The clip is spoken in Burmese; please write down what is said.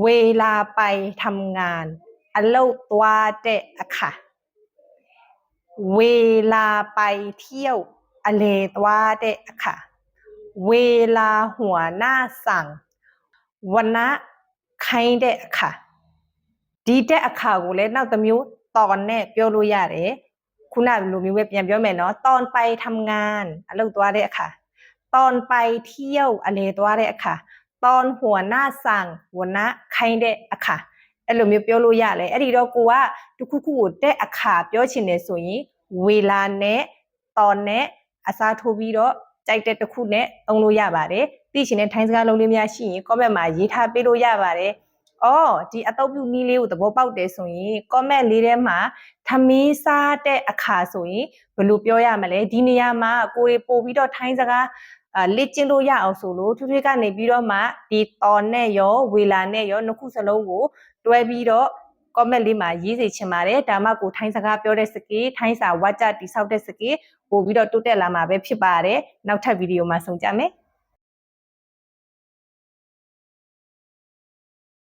เวลาไปทำงานอโลตัวเดอะค่ะเวลาไปเที่ยวอเลตัวเดอะค่ะเวลาหัวหน้าสั่งวันนะใครเดอะค่ะဒီတဲ့အခါကိုလည်းနောက်တစ်မျိုးตอนနဲ့ပြောလို့ရတယ်ခုနလိုမျိုးပဲပြန်ပြောမယ်နော်ตอนไปทำงานအလုပ်သွားတဲ့အခါตอนไปเที่ยวအလေသွားတဲ့အခါตอนหัวหน้าสั่งหัวหน้าခိုင်းတဲ့အခါအဲ့လိုမျိုးပြောလို့ရတယ်အဲ့ဒီတော့ကိုကတခုခုကိုတဲ့အခါပြောချင်တယ်ဆိုရင်ဝေလာနဲ့ตอนနဲ့အစားထိုးပြီးတော့ကြိုက်တဲ့တစ်ခုနဲ့သုံးလို့ရပါတယ်သိချင်တဲ့ထိုင်းစကားလုံးလေးများရှိရင် comment မှာရေးထားပေးလို့ရပါတယ်ဒီအတုပ်ပြုနည်းလေးကိုသဘောပေါက်တယ်ဆိုရင် comment လေးထဲမှာထမင်းစားတဲ့အခါဆိုရင်ဘယ်လိုပြောရမလဲဒီနေရာမှာကိုယ်ပို့ပြီးတော့ထိုင်းစကားလေ့ကျင့်လို့ရအောင်ဆိုလို့ထွေးထွေးကနေပြီးတော့မှဒီတော်နဲ့ရောဝေလာနဲ့ရောနှစ်ခုစလုံးကိုတွဲပြီးတော့ comment လေးမှာရေးစေချင်ပါတယ်ဒါမှကိုထိုင်းစကားပြောတဲ့စကေးထိုင်းစာဝါကြတိဆောက်တဲ့စကေးပို့ပြီးတော့တိုးတက်လာမှာပဲဖြစ်ပါတယ်နောက်ထပ်ဗီဒီယိုမှာဆုံကြမယ်